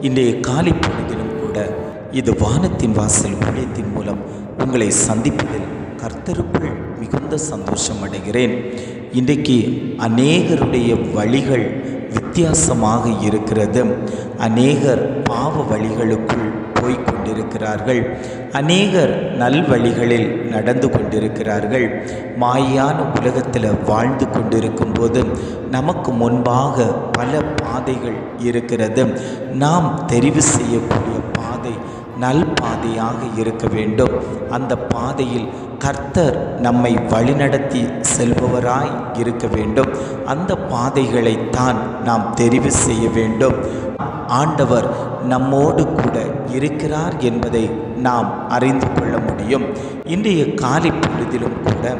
இன்றைய காலை பொழுதிலும் கூட இது வானத்தின் வாசல் ஊழியத்தின் மூலம் உங்களை சந்திப்பதில் கர்த்தருக்குள் மிகுந்த சந்தோஷம் அடைகிறேன். இன்றைக்கு அநேகருடைய வழிகள் வித்தியாசமாக இருக்கிறது. அநேகர் பாவ வழிகளுக்குள் போய்கொண்டிருக்கிறார்கள். அநேகர் நல்வழிகளில் நடந்து கொண்டிருக்கிறார்கள். மாயான உலகத்தில் வாழ்ந்து கொண்டிருக்கும் போது நமக்கு முன்பாக பல பாதைகள் இருக்கிறது. நாம் தெரிவு செய்யக்கூடிய பாதை நல் பாதையாக இருக்க வேண்டும். அந்த பாதையில் கர்த்தர் நம்மை வழிநடத்தி செல்பவராய் இருக்க வேண்டும். அந்த பாதைகளைத்தான் நாம் தெரிவு செய்ய வேண்டும். ஆண்டவர் நம்மோடு கூட இருக்கிறார் என்பதை நாம் அறிந்து கொள்ள முடியும். இன்றைய காலை பொழுதிலும் கூட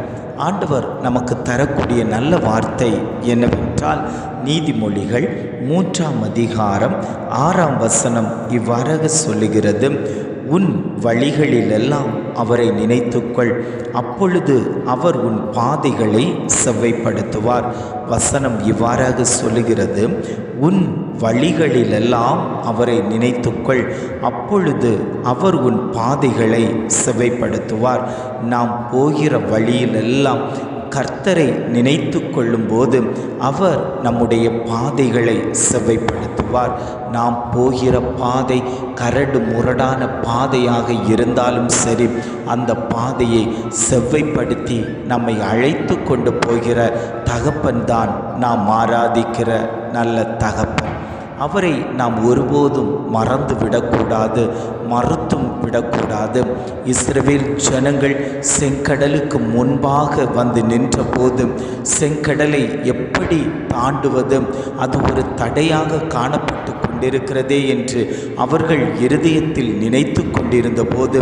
ஆண்டவர் நமக்கு தரக்கூடிய நல்ல வார்த்தை என்னவென்றால், நீதிமொழிகள் 3ஆம் அதிகாரம் 6ஆம் வசனம் இவ்வாறாக சொல்லுகிறது: உன் வழிகளிலெல்லாம் அவரை நினைத்துக்கொள், அப்பொழுது அவர் உன் பாதைகளை செவ்வைப்படுத்துவார். வசனம் இவ்வாறாக சொல்லுகிறது: உன் வழிகளிலெல்லாம் அவரை நினைத்துக்கொள், அப்பொழுது அவர் உன் பாதைகளை செவ்வைப்படுத்துவார். நாம் போகிற வழியிலெல்லாம் கர்த்தரை நினைத்து கொள்ளும்போது அவர் நம்முடைய பாதைகளை செவ்வைப்படுத்துவார். நாம் போகிற பாதை கரடு முரடான பாதையாக இருந்தாலும் சரி, அந்த பாதையை செவ்வைப்படுத்தி நம்மை அழைத்து கொண்டு போகிற தகப்பன்தான் நாம் ஆராதிக்கிற நல்ல தகப்பன். அவரை நாம் ஒருபோதும் மறந்து விடக்கூடாது, மறுத்தும் விடக்கூடாது. இஸ்ரவேல் ஜனங்கள் செங்கடலுக்கு முன்பாக வந்து நின்றபோது செங்கடலை எப்படி தாண்டுவது, அது ஒரு தடையாக காணப்பட்டு கொண்டிருக்கிறதே என்று அவர்கள் இருதயத்தில் நினைத்து கொண்டிருந்த போது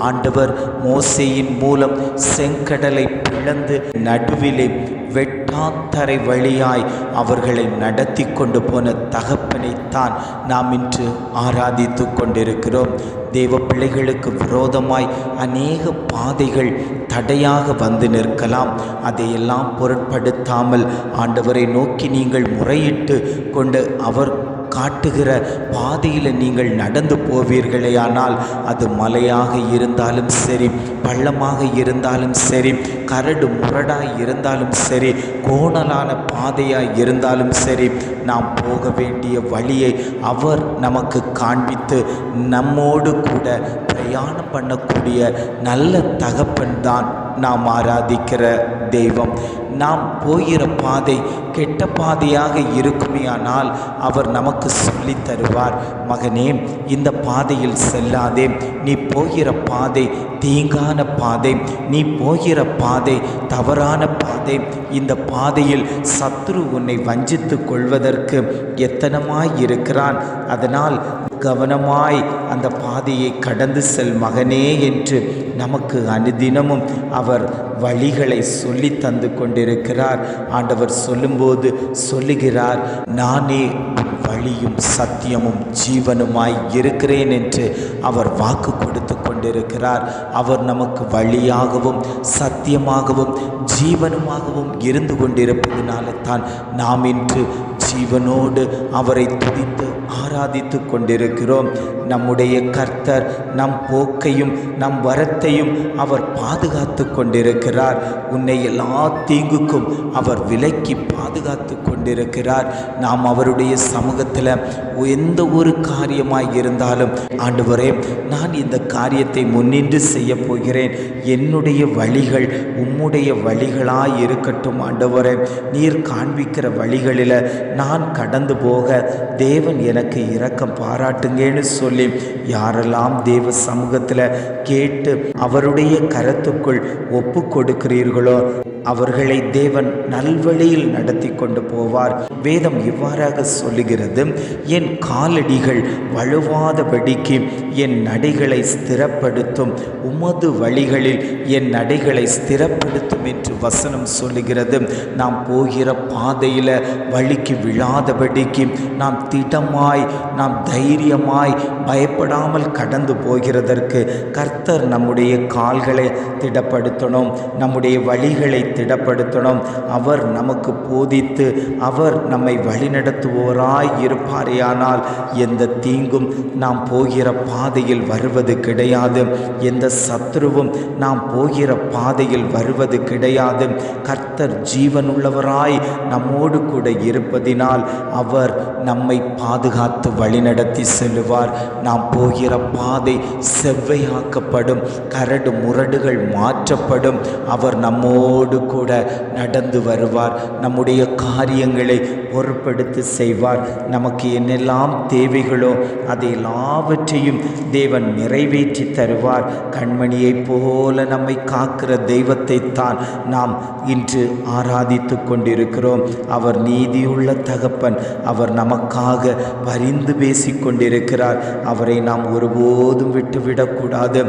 ஆண்டவர் மோசேயின் மூலம் செங்கடலை பிளந்து நடுவிலே வெட்டாந்தரை வழியாய் அவர்களை நடத்தி கொண்டு போன தகப்பனைத்தான் நாம் இன்று ஆராதித்து கொண்டிருக்கிறோம். தேவ பிள்ளைகளுக்கு விரோதமாய் அநேக பாதைகள் தடையாக வந்து நிற்கலாம். அதையெல்லாம் பொருட்படுத்தாமல் ஆண்டவரை நோக்கி நீங்கள் முறையிட்டு கொண்டு அவர் காட்டுகிற பாதையில் நீங்கள் நடந்து போவீர்களேயானால், அது மலையாக இருந்தாலும் சரி, பள்ளமாக இருந்தாலும் சரி, கரடு முரடாய் இருந்தாலும் சரி, கோணலான பாதையாய் இருந்தாலும் சரி, நாம் போக வேண்டிய வழியை அவர் நமக்கு காண்பித்து நம்மோடு கூட பிரயாணம் பண்ணக்கூடிய நல்ல தகப்பன் தான் நாம் ஆராதிக்கிற தெய்வம். நாம் போகிற பாதை கெட்ட பாதையாக இருக்குமேயானால் அவர் நமக்கு சொல்லி தருவார்: மகனே, இந்த பாதையில் செல்லாதே, நீ போகிற பாதை தீங்கான பாதை, நீ போகிற பாதை தவறான பாதை, இந்த பாதையில் சத்துரு உன்னை வஞ்சித்து கொள்வதற்கு எத்தனமாய் இருக்கிறான், அதனால் கவனமாய் அந்த பாதையை கடந்து செல் மகனே என்று நமக்கு அனுதினமும் அவர் வழிகளை சொல்லி தந்து கொண்டிருக்கிறார். ஆண்டவர் சொல்லும்போது சொல்லுகிறார்: நானே வழியும் சத்தியமும் ஜீவனுமாய் இருக்கிறேன் என்று அவர் வாக்கு கொடுத்து கொண்டிருக்கிறார். அவர் நமக்கு வழியாகவும் சத்தியமாகவும் ஜீவனுமாகவும் இருந்து கொண்டிருப்பதனால தான் நாம் இன்று ஜீவனோடு அவரை துதித்து ஆராதித்து கொண்டிருக்கிறோம். நம்முடைய கர்த்தர் நம் போக்கையும் நம் வரத்தையும் அவர் பாதுகாத்து கொண்டிருக்கிறார். உன்னை எல்லா தீங்குக்கும் அவர் விலக்கி பாதுகாத்து கொண்டிருக்கிறார். நாம் அவருடைய சமூகத்தில் எந்த ஒரு காரியமாய் இருந்தாலும், ஆண்டவரே, நான் இந்த காரியத்தை முன்னின்று செய்ய போகிறேன், என்னுடைய வழிகள் உம்முடைய வழிகளாய் இருக்கட்டும் ஆண்டவரே, நீர் காண்பிக்கிற வழிகளில் நான் கடந்து போக தேவன் எனக்கு இரக்கம் பாராட்டுங்கன்னு சொல்லி யாரெல்லாம் தேவ சமூகத்தில் கேட்டு அவருடைய கரத்துக்குள் ஒப்பு கொடுக்கிறீர்களோ அவர்களை தேவன் நல்வழியில் நடத்தி கொண்டு போவார். வேதம் இவ்வாறாக சொல்லுகிறது: என் காலடிகள் வழுவாதபடிக்கு என் நடைகளை ஸ்திரப்படுத்தும், உமது வழிகளில் என் நடைகளை ஸ்திரப்படுத்தும் வேண்டும் என்று வசனம் சொல்லுகிறது. நாம் போகிற பாதையில் வழிக்கு விழாதபடிக்கு நாம் திடமாய், நாம் தைரியமாய், பயப்படாமல் கடந்து போகிறதற்கு கர்த்தர் நம்முடைய கால்களை திடப்படுத்தணும், நம்முடைய வழிகளை திடப்படுத்தணும். அவர் நமக்கு போதித்து அவர் நம்மை வழிநடத்துவோராய் இருப்பாரேயானால் எந்த தீங்கும் நாம் போகிற பாதையில் வருவது கிடையாது. எந்த சத்துருவும் நாம் போகிற பாதையில் வருவது கிடையாது. கர்த்தர் ஜீவனுள்ளவராய் நம்மோடு கூட இருப்பதினால் அவர் நம்மை பாதுகாத்து வழிநடத்தி செல்லுவார். நாம் போகிற பாதை செவ்வையாக்கப்படும், கரடு முரடுகள் மாற்றப்படும். அவர் நம்மோடு கூட நடந்து வருவார், நம்முடைய காரியங்களை பொறுப்படுத்தி செய்வார். நமக்கு என்னெல்லாம் தேவைகளோ அதை எல்லாவற்றையும் தேவன் நிறைவேற்றி தருவார். கண்மணியைப் போல நம்மை காக்கிற தெய்வத்தை தான் நாம் இன்று ஆராதித்து கொண்டிருக்கிறோம். அவர் நீதியுள்ள தகப்பன். அவர் நமக்காக பரிந்து பேசி கொண்டிருக்கிறார். அவரை நாம் ஒருபோதும் விட்டுவிடக்கூடாது.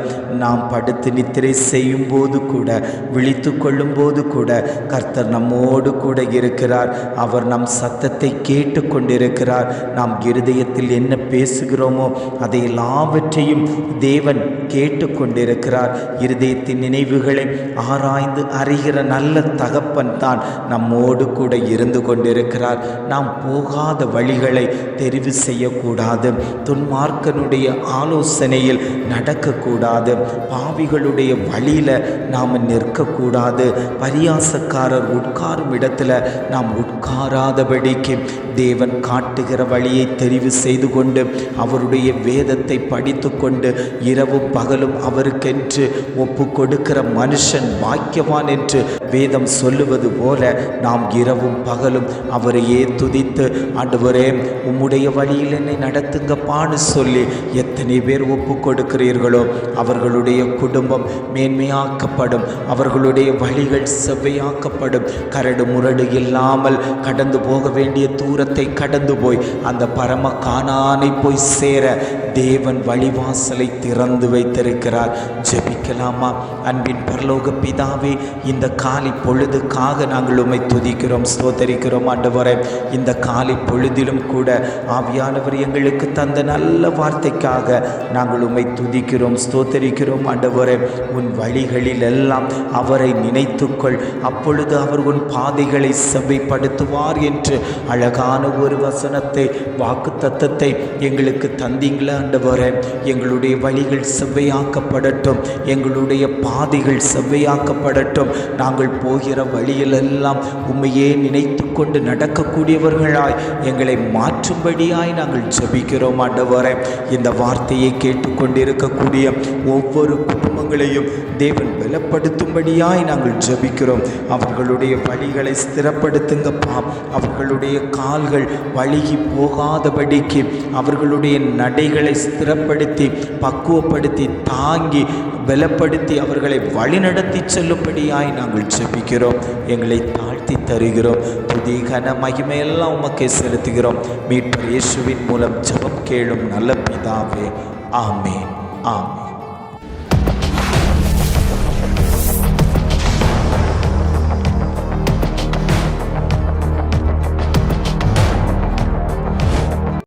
நாம் படுத்து நித்திரை செய்யும் போது கூட, விழித்து கொள்ளும் போது கூட கர்த்தர் நம்மோடு கூட இருக்கிறார். அவர் நம் சத்தத்தை கேட்டு கொண்டிருக்கிறார். நாம் இருதயத்தில் என்ன பேசுகிறோமோ அதை எல்லாவற்றையும் தேவன் கேட்டு கொண்டிருக்கிறார். இருதயத்தின் நினைவுகளை ஆராய்ந்து அறிகிற நல்ல தகப்பன் தான் நம்மோடு கூட இருந்து கொண்டிருக்கிறார். நாம் போகாத வழிகளை தெரிவு செய்யக்கூடாது. துன்மார்க்கனுடைய ஆலோசனையில் நடக்கக்கூடாது. பாவிகளுடைய வழியில் நாம் நிற்கக்கூடாது. பரியாசக்காரர் உட்காரும் இடத்துல நாம் உட்காராதபடிக்கு தேவன் காட்டுகிற வழியை தெரிவு செய்து கொண்டு அவருடைய வேதத்தை படித்து கொண்டு இரவும் பகலும் அவருக்கென்று ஒப்பு கொடுக்கிற மனுஷன் பாக்கியவான் என்று வேதம் சொல்லுவது போல நாம் இரவும் பகலும் அவரையே துதித்து, ஆண்டவரே உம்முடைய வழியில் என்னை நடத்துங்கப்பான்னு சொல்லி எத்தனை பேர் ஒப்பு கொடுக்கிறீர்களோ அவர்களுடைய குடும்பம் மேன்மையாக்கப்படும், அவர்களுடைய வழிகள் செவ்வையாக்கப்படும். கரடு முரடு இல்லாமல் கடந்து போக வேண்டிய தூரத்தை கடந்து போய் அந்த பரம கானானை போய் சேர தேவன் வழிவாசலை திறந்து வைத்திருக்கிறார். ஜெபிக்கலாமா? அன்பின் பரலோக பிதாவே, இந்த காலை பொழுதுக்காக நாங்கள் உம்மை துதிக்கிறோம், ஸ்தோத்தரிக்கிறோம். ஆண்டவரே, இந்த காலை பொழுதிலும் கூட ஆவியானவர் எங்களுக்கு தந்த நல்ல வார்த்தைக்காக நாங்கள் உம்மை துதிக்கிறோம், ஸ்தோத்தரிக்கிறோம். ஆண்டவரே, உன் வழிகளில் எல்லாம் அவரை நினைத்துக்கொள், அப்பொழுது அவர் உன் பாதைகளை செவ்வைப்படுத்துவார் என்று அழகான ஒரு வசனத்தை, வாக்கு தத்தத்தை எங்களுக்கு தந்தீங்களா ஆண்டவரே? எங்களுடைய வழிகள் செவ்வையாக்கப்படட்டும், எங்களுடைய பாதைகள் செவ்வையாக்கப்படட்டும். நாங்கள் போகிற வழியிலெல்லாம் உம்மையே நினைத்து கொண்டு நடக்கக்கூடியவர்களாய் எங்களை மாற்றும்படியாய் நாங்கள் ஜெபிக்கிறோம் ஆண்டவரே. இந்த வார்த்தையை கேட்டுக்கொண்டிருக்கக்கூடிய ஒவ்வொரு குடும்பங்களையும் தேவன் பலப்படுத்தும்படியாய் நாங்கள் ஜெபிக்கிறோம். அவர்களுடைய வழிகளை ஸ்திரப்படுத்துங்கப்பா. அவர்களுடைய கால்கள் வழுகி போகாதபடிக்கு அவர்களுடைய நடைகளை ஸ்திரப்படுத்தி, பக்குவப்படுத்தி, தாங்கி, பலப்படுத்தி அவர்களை வழிநடத்தி செல்லும்படியாய் நாங்கள் ஜெபிக்கிறோம். எங்களை தாழ்த்தி தருகிறோம். துதி கன மகிமையெல்லாம் உமக்கே செலுத்துகிறோம். மீட்பர் இயேசுவின் மூலம் ஜெபம் கேளும் நல்ல பிதாவே. ஆமென், ஆமென்.